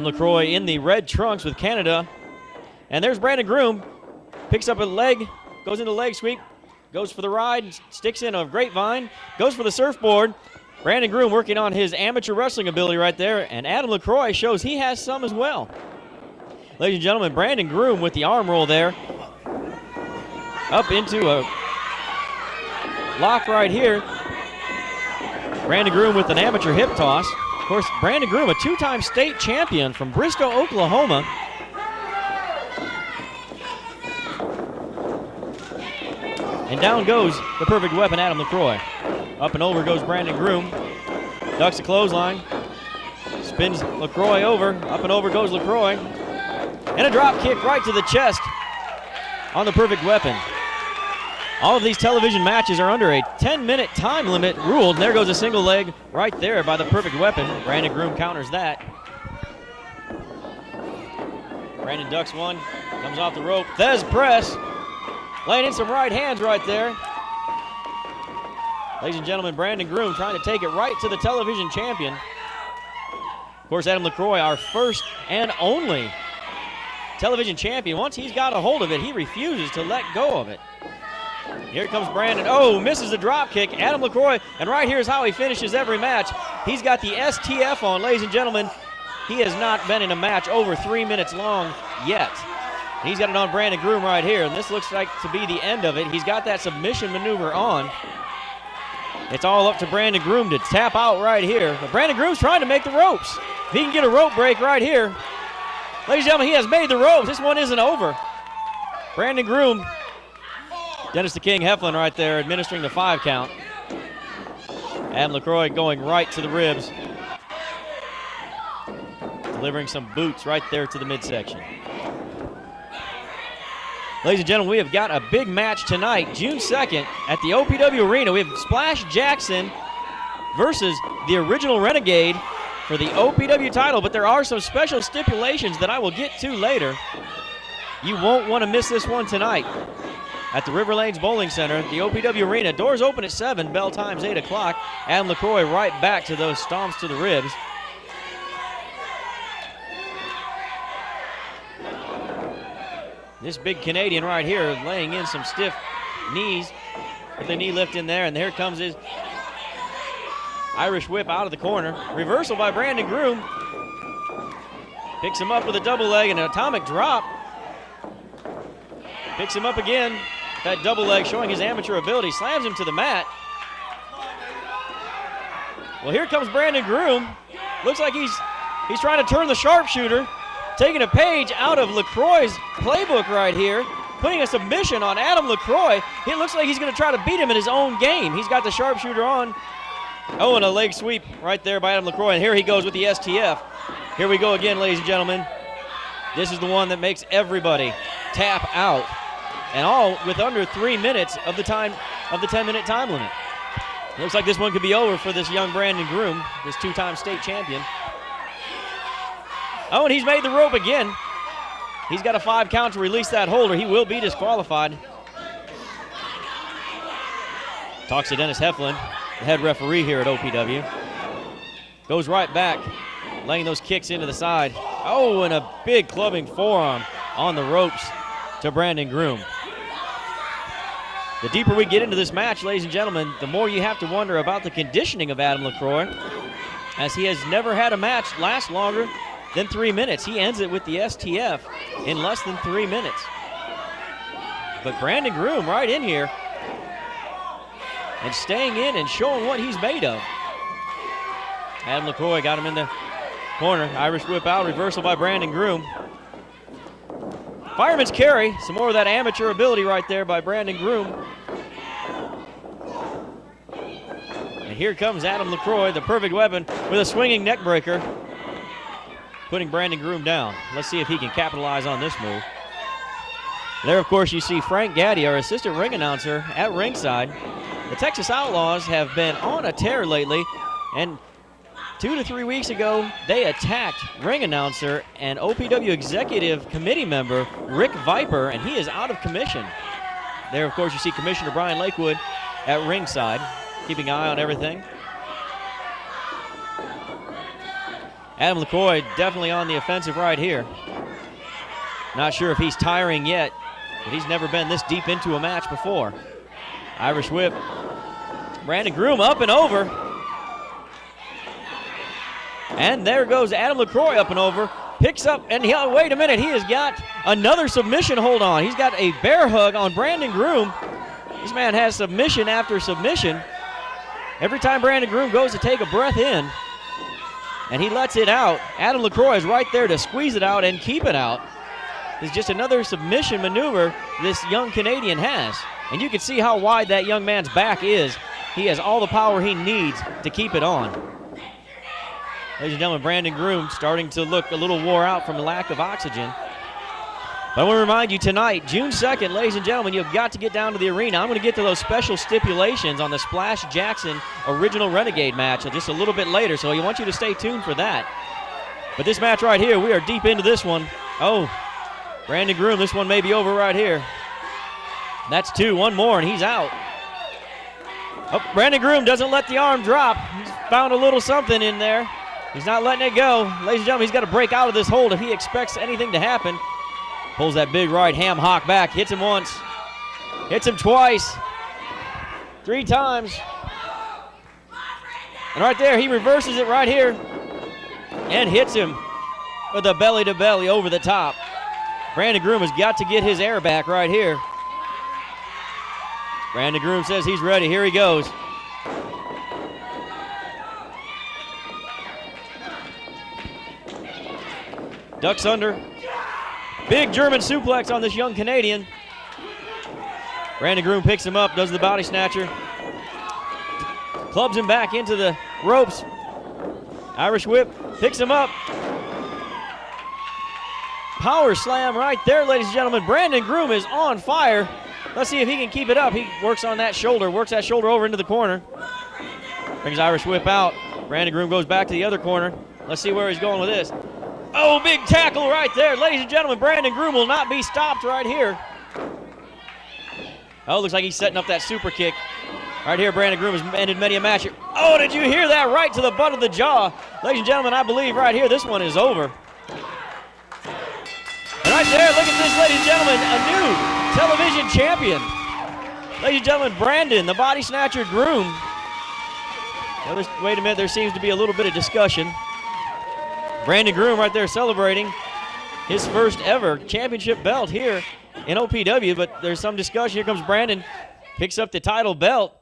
Adam Lacroix in the red trunks with Canada. And there's Brandon Groom. Picks up a leg, goes into leg sweep, goes for the ride, sticks in a grapevine, goes for the surfboard. Brandon Groom working on his amateur wrestling ability right there, and Adam Lacroix shows he has some as well. Ladies and gentlemen, Brandon Groom with the arm roll there. Up into a lock right here. Brandon Groom with an amateur hip toss. Of course, Brandon Groom, a two-time state champion from Briscoe, Oklahoma. And down goes the perfect weapon, Adam Lacroix. Up and over goes Brandon Groom. Ducks a clothesline. Spins Lacroix over. Up and over goes Lacroix. And a drop kick right to the chest on the perfect weapon. All of these television matches are under a 10-minute time limit ruled. And there goes a single leg right there by the perfect weapon. Brandon Groom counters that. Brandon ducks one. Comes off the rope. Thez press. Laying in some right hands right there. Ladies and gentlemen, Brandon Groom trying to take it right to the television champion. Of course, Adam Lacroix, our first and only television champion. Once he's got a hold of it, he refuses to let go of it. Here comes Brandon. Oh, misses the drop kick. Adam Lacroix, and right here's how he finishes every match. He's got the STF on, ladies and gentlemen. He has not been in a match over 3 minutes long yet. He's got it on Brandon Groom right here, and this looks like to be the end of it. He's got that submission maneuver on. It's all up to Brandon Groom to tap out right here. But Brandon Groom's trying to make the ropes. If he can get a rope break right here. Ladies and gentlemen, he has made the ropes. This one isn't over. Brandon Groom, Dennis the King Heflin right there administering the 5 count. Adam Lacroix going right to the ribs. Delivering some boots right there to the midsection. Ladies and gentlemen, we have got a big match tonight, June 2nd, at the OPW Arena. We have Splash Jackson versus the original Renegade for the OPW title, but there are some special stipulations that I will get to later. You won't want to miss this one tonight at the Riverlanes Bowling Center, the OPW Arena. Doors open at 7, bell time's 8 o'clock. Adam Lacroix right back to those stomps to the ribs. This big Canadian right here laying in some stiff knees with the knee lift in there, and here comes his Irish whip out of the corner. Reversal by Brandon Groom. Picks him up with a double leg and an atomic drop. Picks him up again. That double leg showing his amateur ability. Slams him to the mat. Well, here comes Brandon Groom. Looks like he's trying to turn the sharpshooter. Taking a page out of Lacroix's playbook right here, putting a submission on Adam Lacroix. It looks like he's going to try to beat him in his own game. He's got the sharpshooter on. Oh, and a leg sweep right there by Adam Lacroix, and here he goes with the STF. Here we go again, ladies and gentlemen. This is the one that makes everybody tap out, and all with under 3 minutes of the 10-minute time limit. Looks like this one could be over for this young Brandon Groom, this two-time state champion. Oh, and he's made the rope again. He's got a 5 count to release that holder. He will be disqualified. Talks to Dennis Heflin, the head referee here at OPW. Goes right back, laying those kicks into the side. Oh, and a big clubbing forearm on the ropes to Brandon Groom. The deeper we get into this match, ladies and gentlemen, the more you have to wonder about the conditioning of Adam Lacroix, as he has never had a match last longer than 3 minutes. He ends it with the STF in less than 3 minutes. But Brandon Groom right in here and staying in and showing what he's made of. Adam Lacroix got him in the corner. Irish whip out, reversal by Brandon Groom. Fireman's carry, some more of that amateur ability right there by Brandon Groom. And here comes Adam Lacroix, the perfect weapon, with a swinging neck breaker, putting Brandon Groom down. Let's see if he can capitalize on this move. There, of course, you see Frank Gaddy, our assistant ring announcer, at ringside. The Texas Outlaws have been on a tear lately, and 2 to 3 weeks ago, they attacked ring announcer and OPW executive committee member Rick Viper, and he is out of commission. There, of course, you see Commissioner Brian Lakewood at ringside, keeping an eye on everything. Adam Lacroix definitely on the offensive right here. Not sure if he's tiring yet, but he's never been this deep into a match before. Irish whip. Brandon Groom up and over. And there goes Adam Lacroix up and over. Picks up, and wait a minute, he has got another submission hold on. He's got a bear hug on Brandon Groom. This man has submission after submission. Every time Brandon Groom goes to take a breath in, and he lets it out, Adam Lacroix is right there to squeeze it out and keep it out. It's just another submission maneuver this young Canadian has. And you can see how wide that young man's back is. He has all the power he needs to keep it on. Ladies and gentlemen, Brandon Groom starting to look a little wore out from the lack of oxygen. But I want to remind you tonight, June 2nd, ladies and gentlemen, you've got to get down to the arena. I'm going to get to those special stipulations on the Splash Jackson Original Renegade match just a little bit later, so I want you to stay tuned for that. But this match right here, we are deep into this one. Oh, Brandon Groom, this one may be over right here. That's two, one more, and he's out. Oh, Brandon Groom doesn't let the arm drop. He's found a little something in there. He's not letting it go. Ladies and gentlemen, he's got to break out of this hold if he expects anything to happen. Pulls that big right ham hock back, hits him once, hits him twice, 3 times. And right there, he reverses it right here and hits him with a belly-to-belly over the top. Brandon Groom has got to get his air back right here. Brandon Groom says he's ready. Here he goes. Ducks under. Big German suplex on this young Canadian. Brandon Groom picks him up, does the body snatcher. Clubs him back into the ropes. Irish whip, picks him up. Power slam right there, ladies and gentlemen. Brandon Groom is on fire. Let's see if he can keep it up. He works on that shoulder, works that shoulder over into the corner. Brings Irish whip out. Brandon Groom goes back to the other corner. Let's see where he's going with this. Oh, big tackle right there. Ladies and gentlemen, Brandon Groom will not be stopped right here. Oh, looks like he's setting up that super kick. Right here, Brandon Groom has ended many a match. Oh, did you hear that? Right to the butt of the jaw. Ladies and gentlemen, I believe right here, this one is over. And right there, look at this, ladies and gentlemen, a new television champion. Ladies and gentlemen, Brandon, the body snatcher Groom. Now, wait a minute, there seems to be a little bit of discussion. Brandon Groom right there celebrating his first ever championship belt here in OPW, but there's some discussion. Here comes Brandon, picks up the title belt,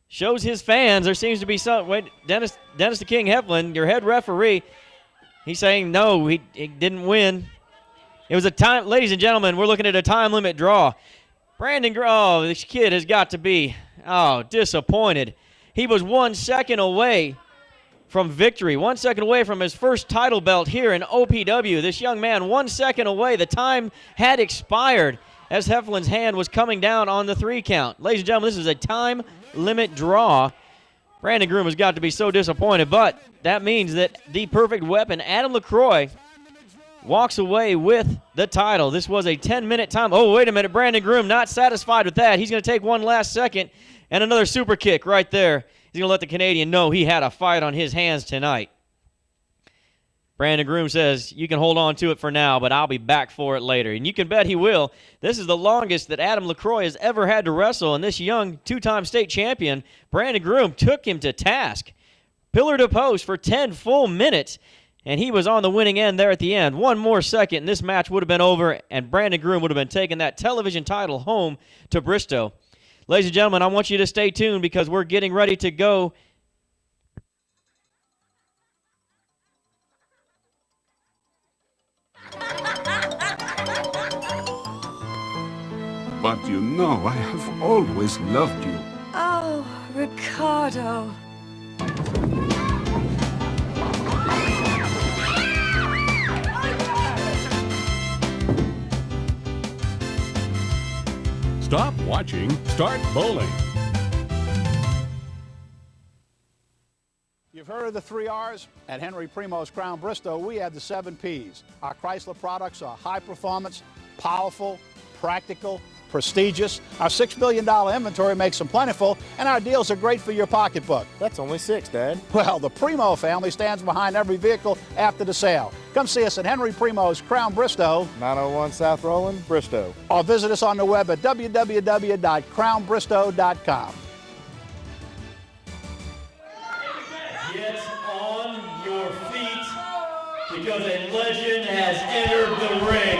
shows his fans. There seems to be some, wait, Dennis the King Heflin, your head referee, he's saying no, he didn't win. It was a time, ladies and gentlemen, we're looking at a time limit draw. Brandon, oh, this kid has got to be, disappointed. He was 1 second away from victory, 1 second away from his first title belt here in OPW. This young man, 1 second away. The time had expired as Heflin's hand was coming down on the 3 count. Ladies and gentlemen, this is a time limit draw. Brandon Groom has got to be so disappointed, but that means that the perfect weapon, Adam Lacroix, walks away with the title. This was a 10-minute time. Oh, wait a minute. Brandon Groom not satisfied with that. He's going to take one last second and another super kick right there. He's going to let the Canadian know he had a fight on his hands tonight. Brandon Groom says, you can hold on to it for now, but I'll be back for it later. And you can bet he will. This is the longest that Adam Lacroix has ever had to wrestle, and this young 2-time state champion, Brandon Groom, took him to task. Pillar to post for 10 full minutes, and he was on the winning end there at the end. One more second, and this match would have been over, and Brandon Groom would have been taking that television title home to Bristow. Ladies and gentlemen, I want you to stay tuned because we're getting ready to go. But you know, I have always loved you. Oh, Ricardo. Stop watching, start bowling. You've heard of the 3 R's? At Henry Primos Crown Bristow, we have the 7 P's. Our Chrysler products are high performance, powerful, practical, prestigious. Our $6 billion inventory makes them plentiful, and our deals are great for your pocketbook. That's only 6, Dad. Well, the Primo family stands behind every vehicle after the sale. Come see us at Henry Primo's Crown Bristow, 901 South Roland, Bristow. or visit us on the web at www.crownbristow.com. Get on your feet because a legend has entered the ring.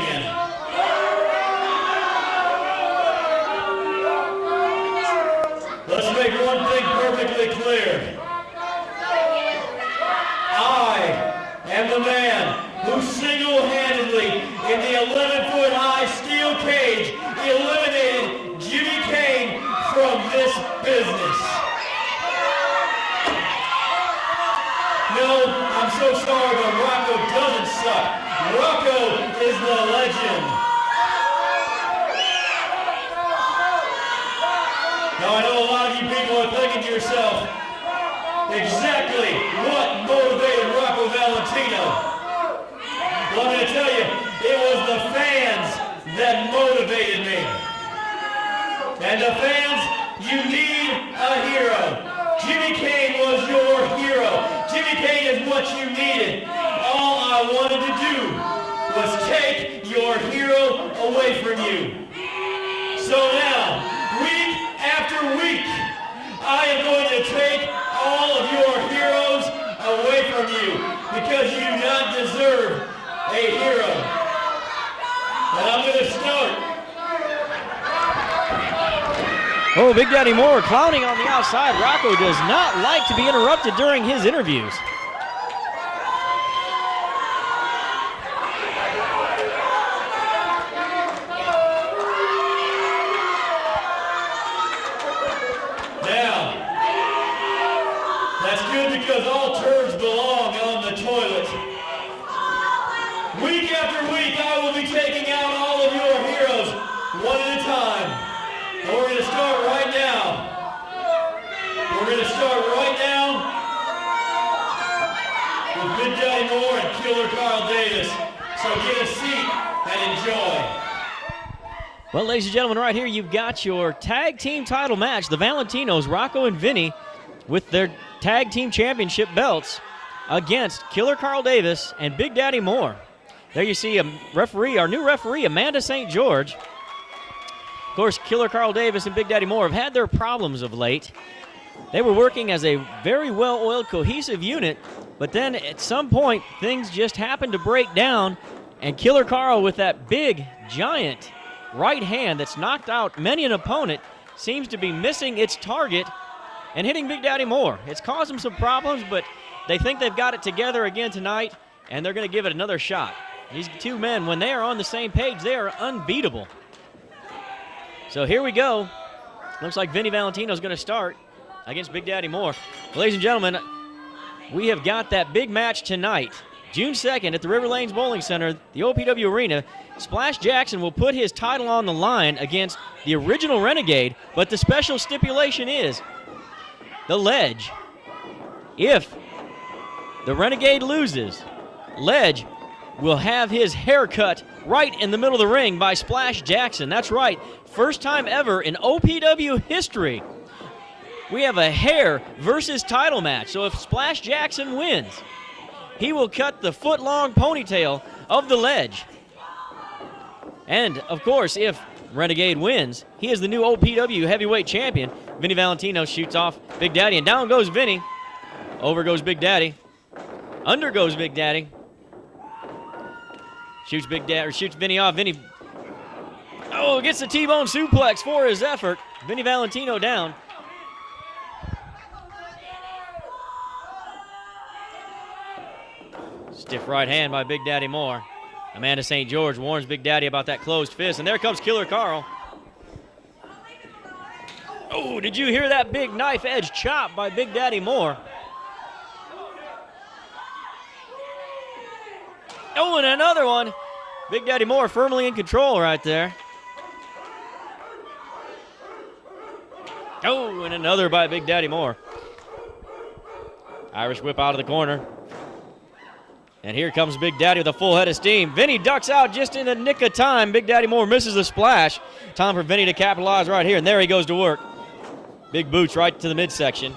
Let's make one thing perfectly clear. I am the man who single-handedly, in the 11-foot high steel cage, eliminated Jimmy Kane from this business. No, I'm so sorry, but Rocco doesn't suck. Rocco is the legend. Now, I know a lot of you people are thinking to yourself, exactly what motivated Rocco Valentino? Well, I'm going to tell you, it was the fans that motivated me. And the fans, you need a hero. Jimmy Kane was your hero. Jimmy Kane is what you needed. All I wanted to do was take your hero away from you. So now, week after week, I am going to take all of your heroes away from you because you do not deserve a hero. And I'm going to start. Oh, Big Daddy Moore clowning on the outside. Rocco does not like to be interrupted during his interviews. Now, that's good because all turds belong on the toilet. Week after week, I will be taking out all of your heroes one at a time. And we're going to start right now. We're going to start right now with Big Daddy Moore and Killer Karl Davis. So get a seat and enjoy. Well, ladies and gentlemen, right here you've got your tag team title match. The Valentinos, Rocco and Vinnie, with their tag team championship belts against Killer Karl Davis and Big Daddy Moore. There you see a referee, our new referee, Amanda St. George. Of course, Killer Karl Davis and Big Daddy Moore have had their problems of late. They were working as a very well-oiled, cohesive unit, but then at some point, things just happened to break down, and Killer Karl, with that big, giant right hand that's knocked out many an opponent, seems to be missing its target and hitting Big Daddy Moore. It's caused them some problems, but they think they've got it together again tonight, and they're going to give it another shot. These two men, when they are on the same page, they are unbeatable. So here we go. Looks like Vinnie Valentino is going to start against Big Daddy Moore. Ladies and gentlemen, we have got that big match tonight. June 2nd at the Riverlanes Bowling Center, the OPW Arena. Splash Jackson will put his title on the line against the original Renegade, but the special stipulation is the Ledge. If the Renegade loses, Ledge will have his hair cut right in the middle of the ring by Splash Jackson. That's right. First time ever in OPW history, we have a hair versus title match. So if Splash Jackson wins, he will cut the foot-long ponytail of the Ledge. And, of course, if Renegade wins, he is the new OPW heavyweight champion. Vinnie Valentino shoots off Big Daddy, and down goes Vinnie. Over goes Big Daddy. Under goes Big Daddy. Shoots Big Daddy, or shoots Vinnie off. Vinnie, oh, gets the T-bone suplex for his effort. Vinnie Valentino down. Stiff right hand by Big Daddy Moore. Amanda St. George warns Big Daddy about that closed fist, and there comes Killer Karl. Oh, did you hear that big knife edge chop by Big Daddy Moore? Oh, and another one. Big Daddy Moore firmly in control right there. Oh, and another by Big Daddy Moore. Irish whip out of the corner. And here comes Big Daddy with a full head of steam. Vinnie ducks out just in the nick of time. Big Daddy Moore misses the splash. Time for Vinnie to capitalize right here, and there he goes to work. Big boots right to the midsection.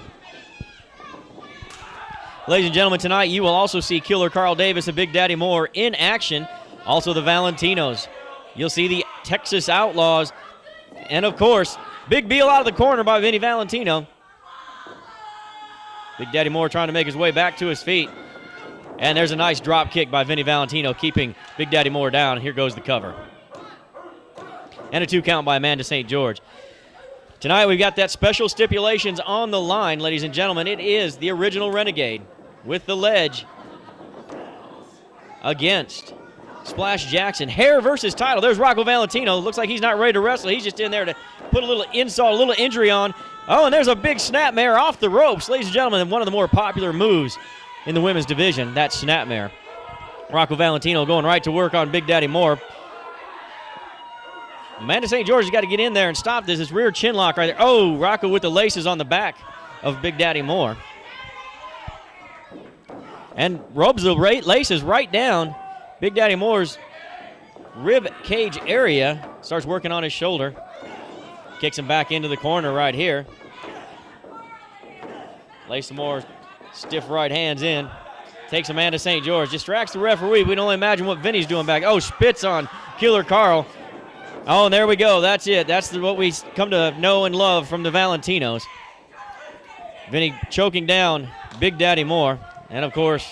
Ladies and gentlemen, tonight you will also see Killer Karl Davis and Big Daddy Moore in action. Also the Valentinos. You'll see the Texas Outlaws. And of course, big Beal out of the corner by Vinnie Valentino. Big Daddy Moore trying to make his way back to his feet. And there's a nice drop kick by Vinnie Valentino, keeping Big Daddy Moore down. Here goes the cover. And a 2 count by Amanda St. George. Tonight we've got that special stipulations on the line, ladies and gentlemen. It is the original Renegade with the ledge against Splash Jackson. Hair versus title. There's Rocco Valentino. Looks like he's not ready to wrestle. He's just in there to put a little insult, a little injury on. Oh, and there's a big snapmare off the ropes. Ladies and gentlemen, one of the more popular moves in the women's division, that snapmare. Rocco Valentino going right to work on Big Daddy Moore. Amanda St. George has got to get in there and stop this. This rear chin lock right there. Oh, Rocco with the laces on the back of Big Daddy Moore. And rubs the laces right down Big Daddy Moore's rib cage area. Starts working on his shoulder. Kicks him back into the corner right here. Lays some more stiff right hands in. Takes Amanda St. George. Distracts the referee. We can only imagine what Vinnie's doing back. Oh, spits on Killer Karl. Oh, and there we go. That's it. That's what we come to know and love from the Valentinos. Vinnie choking down Big Daddy Moore. And, of course,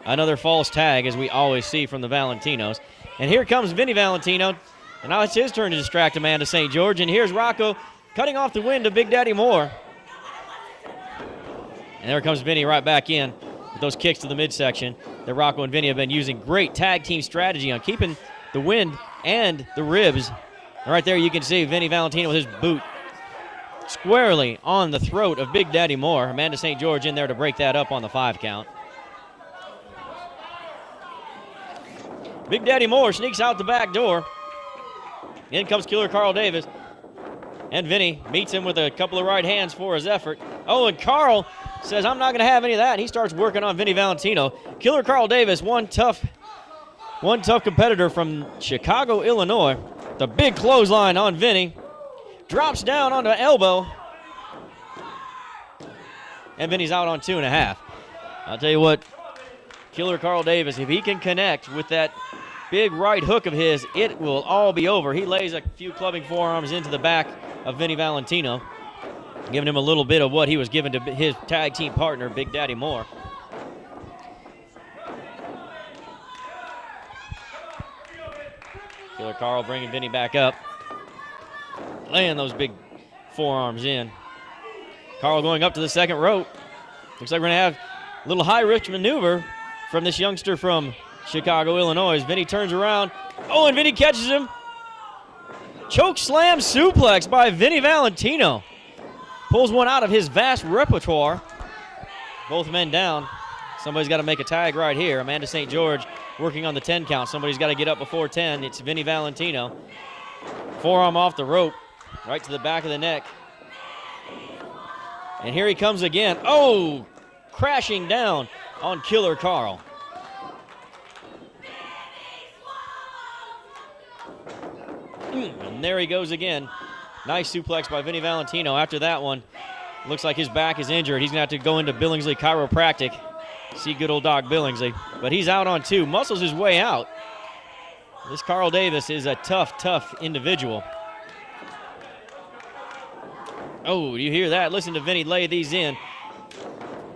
another false tag, as we always see from the Valentinos. And here comes Vinnie Valentino. And now it's his turn to distract Amanda St. George. And here's Rocco cutting off the wind to Big Daddy Moore. And there comes Vinnie right back in with those kicks to the midsection that Rocco and Vinnie have been using. Great tag team strategy on keeping the wind and the ribs. And right there you can see Vinnie Valentino with his boot squarely on the throat of Big Daddy Moore. Amanda St. George in there to break that up on the 5 count. Big Daddy Moore sneaks out the back door. In comes Killer Karl Davis. And Vinnie meets him with a couple of right hands for his effort. Oh, and Karl says, I'm not going to have any of that. And he starts working on Vinnie Valentino. Killer Karl Davis, one tough competitor from Chicago, Illinois. The big clothesline on Vinnie. Drops down onto elbow. And Vinnie's out on 2.5. I'll tell you what, Killer Karl Davis, if he can connect with that big right hook of his, it will all be over. He lays a few clubbing forearms into the back of Vinnie Valentino, giving him a little bit of what he was given to his tag team partner, Big Daddy Moore. Killer Karl bringing Vinnie back up, laying those big forearms in. Karl going up to the second rope. Looks like we're going to have a little high-risk maneuver from this youngster from Chicago, Illinois. Vinnie turns around. Oh, and Vinnie catches him. Choke slam suplex by Vinnie Valentino. Pulls one out of his vast repertoire. Both men down. Somebody's got to make a tag right here. Amanda St. George working on the 10 count. Somebody's got to get up before 10. It's Vinnie Valentino. Forearm off the rope, right to the back of the neck. And here he comes again. Oh, crashing down on Killer Karl. And there he goes again. Nice suplex by Vinnie Valentino. After that one, looks like his back is injured. He's going to have to go into Billingsley Chiropractic. See good old Doc Billingsley. But he's out on 2. Muscles his way out. This Karl Davis is a tough individual. Oh, you hear that? Listen to Vinnie lay these in.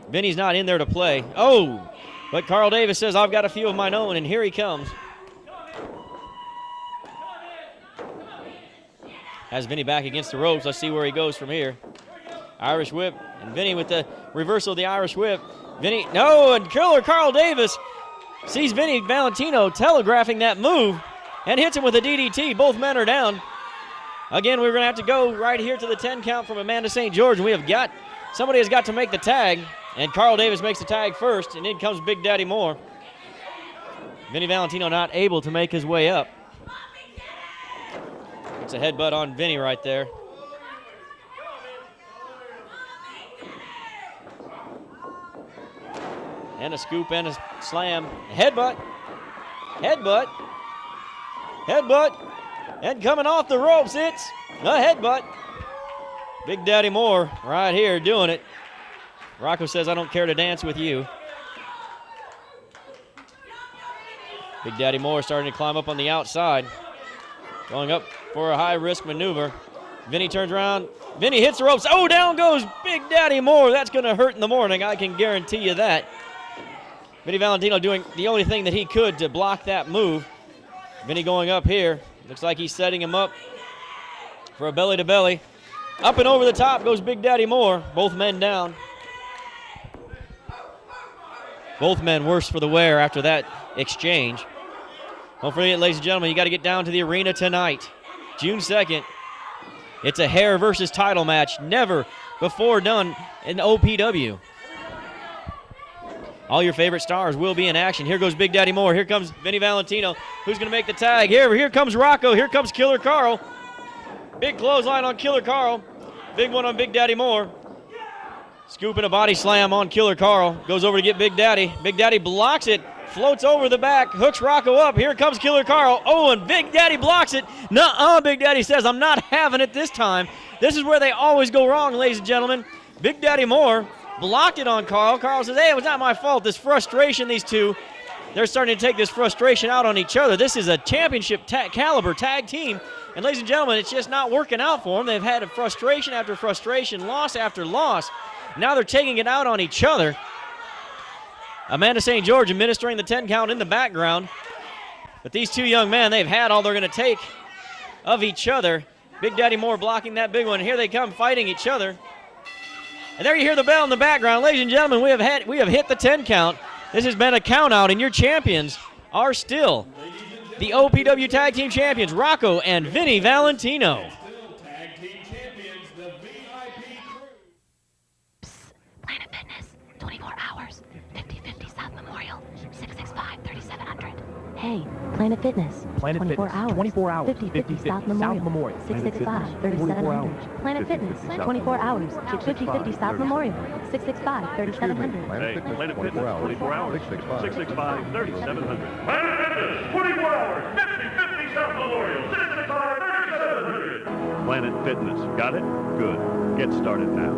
Vinnie's not in there to play. Oh, but Karl Davis says, I've got a few of my own, and here he comes. Has Vinnie back against the ropes. Let's see where he goes from here. Irish whip, and Vinnie with the reversal of the Irish whip. Vinnie, no, and Killer Karl Davis sees Vinnie Valentino telegraphing that move and hits him with a DDT. Both men are down. Again, we're going to have to go right here to the 10 count from Amanda St. George. And we have got, somebody has got to make the tag. And Karl Davis makes the tag first, and in comes Big Daddy Moore. Vinnie Valentino not able to make his way up. It's a headbutt on Vinnie right there. And a scoop and a slam. Headbutt. Headbutt. Headbutt. And coming off the ropes, it's a headbutt. Big Daddy Moore right here doing it. Rocco says, I don't care to dance with you. Big Daddy Moore starting to climb up on the outside. Going up for a high-risk maneuver. Vinnie turns around. Vinnie hits the ropes. Oh, down goes Big Daddy Moore. That's going to hurt in the morning. I can guarantee you that. Vinnie Valentino doing the only thing that he could to block that move. Vinnie going up here. Looks like he's setting him up for a belly-to-belly. Up and over the top goes Big Daddy Moore. Both men down. Both men worse for the wear after that exchange. Don't forget, ladies and gentlemen, you got to get down to the arena tonight. June 2nd. It's a hair versus title match. Never before done in OPW. All your favorite stars will be in action. Here goes Big Daddy Moore. Here comes Vinnie Valentino. Who's going to make the tag? Here comes Rocco. Here comes Killer Karl. Big clothesline on Killer Karl. Big one on Big Daddy Moore. Scooping a body slam on Killer Karl. Goes over to get Big Daddy. Big Daddy blocks it. Floats over the back. Hooks Rocco up. Here comes Killer Karl. Oh, and Big Daddy blocks it. Nuh-uh, Big Daddy says, I'm not having it this time. This is where they always go wrong, ladies and gentlemen. Big Daddy Moore blocked it on Karl. Karl says, hey, it was not my fault. This frustration, these two, they're starting to take this frustration out on each other. This is a championship caliber tag team. And ladies and gentlemen, it's just not working out for them. They've had frustration after frustration, loss after loss. Now they're taking it out on each other. Amanda St. George administering the 10 count in the background. But these two young men, they've had all they're going to take of each other. Big Daddy Moore blocking that big one. Here they come fighting each other. And there you hear the bell in the background. Ladies and gentlemen, we have hit the 10 count. This has been a count out, and your champions are still the OPW Tag Team Champions, Rocco and Vinnie Valentino. Tag Team Champions, the VIP Crew. Planet Fitness, 24 hours, 5050 South Memorial, 665-3700. Hey, Planet Fitness, 24 hours, 5050 South Memorial, 665-3700. Planet Fitness, 24 hours, 5050 South Memorial, 665-3700. Hey, Planet Fitness, 24 hours, 665-3700. Planet Fitness, 24 hours, 5050 South Memorial, 665-3700. Planet Fitness, got it? Good. Get started now.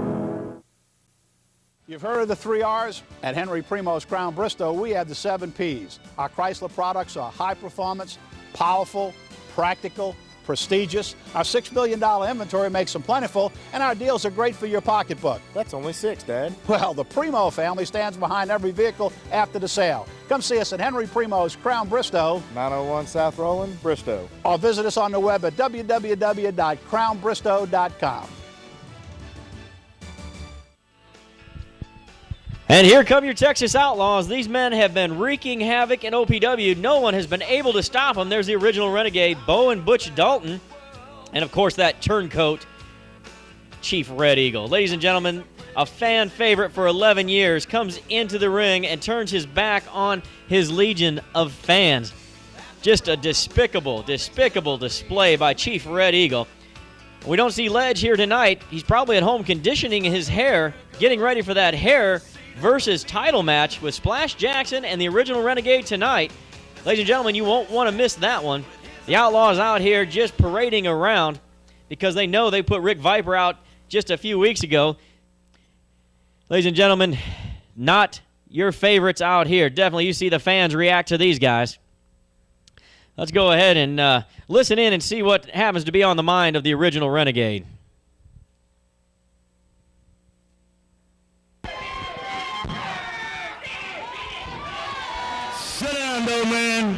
You've heard of the 3 R's. At Henry Primos Crown Bristow, we have the 7 P's. Our Chrysler products are high performance, powerful, practical, prestigious. Our $6 billion inventory makes them plentiful, and our deals are great for your pocketbook. That's only 6, Dad. Well, the Primo family stands behind every vehicle after the sale. Come see us at Henry Primos Crown Bristow, 901 South Roland, Bristow. or visit us on the web at www.crownbristow.com. And here come your Texas Outlaws. These men have been wreaking havoc in OPW. No one has been able to stop them. There's the original Renegade, Bo and Butch Dalton. And, of course, that turncoat, Chief Red Eagle. Ladies and gentlemen, a fan favorite for 11 years comes into the ring and turns his back on his legion of fans. Just a despicable, despicable display by Chief Red Eagle. We don't see Ledge here tonight. He's probably at home conditioning his hair, getting ready for that hair versus title match with Splash Jackson and the original Renegade tonight. Ladies and gentlemen, you won't want to miss that one. The Outlaws out here just parading around because they know they put Rick Viper out just a few weeks ago. Ladies and gentlemen, not your favorites out here. Definitely you see the fans react to these guys. Let's go ahead and listen in and see what happens to be on the mind of the original Renegade. Sit down, though, man.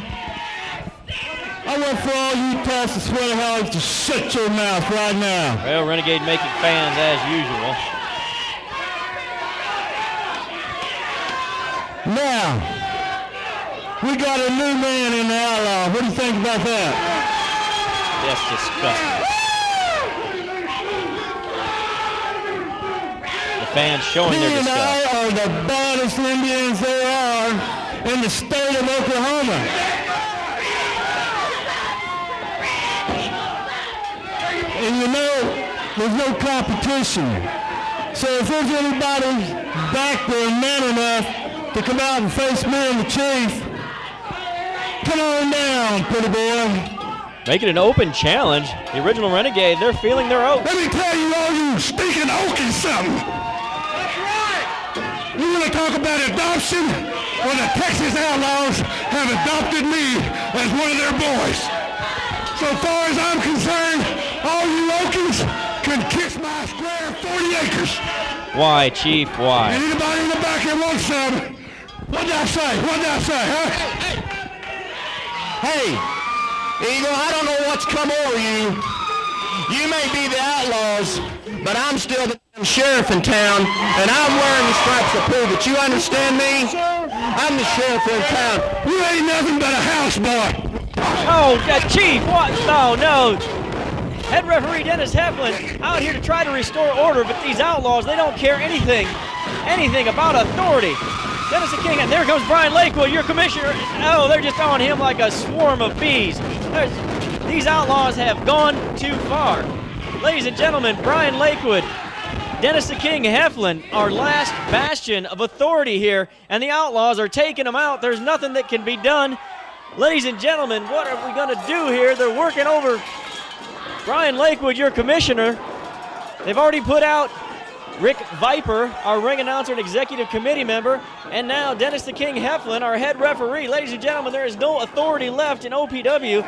I want for all you Tulsa sweater hogs to shut your mouth right now. Well, Renegade making fans as usual. Now, we got a new man in the Outlaw. What do you think about that? That's disgusting. The fans showing their disgust. He and I are the baddest Indians there are in the state of Oklahoma. And you know, there's no competition. So if there's anybody back there man enough to come out and face me and the Chief. Come on down, pretty boy. Making an open challenge. The original Renegade, they're feeling their oats. Let me tell you all you stinking Okies something. That's right. You want to talk about adoption? Well, the Texas Outlaws have adopted me as one of their boys. So far as I'm concerned, all you Okies can kiss my square 40 acres. Why, Chief, why? And anybody in the back here wants some? What did I say? What did I say, huh? Hey, Eagle, I don't know what's come over you. You may be the Outlaws, but I'm still the sheriff in town, and I'm wearing the stripes to prove it. You understand me? I'm the sheriff in town. You ain't nothing but a houseboy. Oh, Chief, what? No. Head referee Dennis Heflin out here to try to restore order, but these Outlaws, they don't care anything about authority. Dennis the King, and there comes Brian Lakewood, your commissioner. Oh, they're just on him like a swarm of bees. These Outlaws have gone too far. Ladies and gentlemen, Brian Lakewood, Dennis the King Heflin, our last bastion of authority here, and the Outlaws are taking them out. There's nothing that can be done. Ladies and gentlemen, what are we going to do here? They're working over Brian Lakewood, your commissioner. They've already put out Rick Viper, our ring announcer and executive committee member, and now Dennis the King Heflin, our head referee. Ladies and gentlemen, there is no authority left in OPW.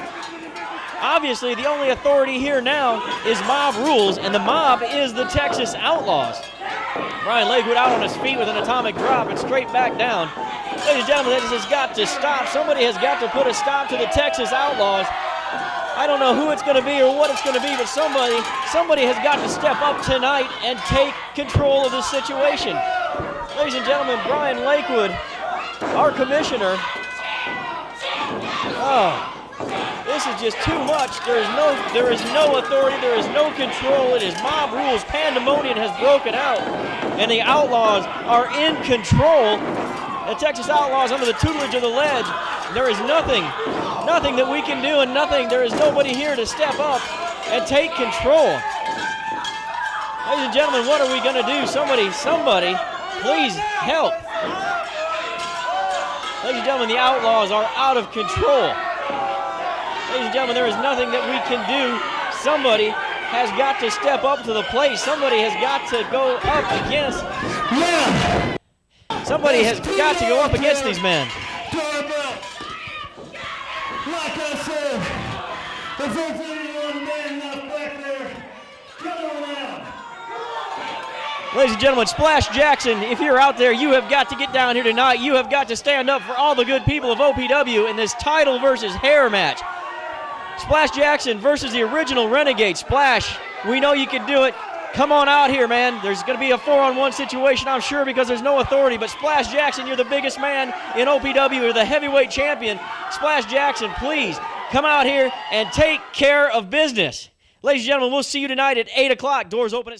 Obviously, the only authority here now is mob rules, and the mob is the Texas Outlaws. Brian Lakewood out on his feet with an atomic drop and straight back down. Ladies and gentlemen, this has got to stop. Somebody has got to put a stop to the Texas Outlaws. I don't know who it's going to be or what it's going to be, but somebody has got to step up tonight and take control of this situation. Ladies and gentlemen, Brian Lakewood, our commissioner. Oh, this is just too much. There is no authority. There is no control. It is mob rules. Pandemonium has broken out, and the Outlaws are in control. The Texas Outlaws under the tutelage of the Ledge. There is nothing that we can do, and there is nobody here to step up and take control. Ladies and gentlemen, what are we going to do? Somebody, please help. Ladies and gentlemen, the Outlaws are out of control. Ladies and gentlemen, there is nothing that we can do. Somebody has got to step up to the plate. Somebody has got to go up against. Somebody has got to go up against these men. Like I said, if there's anyone man enough back there, come on out. Ladies and gentlemen, Splash Jackson, if you're out there, you have got to get down here tonight. You have got to stand up for all the good people of OPW in this title versus hair match. Splash Jackson versus the original Renegade. Splash, we know you can do it. Come on out here, man. There's going to be a 4-on-1 situation, I'm sure, because there's no authority. But Splash Jackson, you're the biggest man in OPW. You're the heavyweight champion. Splash Jackson, please come out here and take care of business. Ladies and gentlemen, we'll see you tonight at 8 o'clock. Doors open at 7.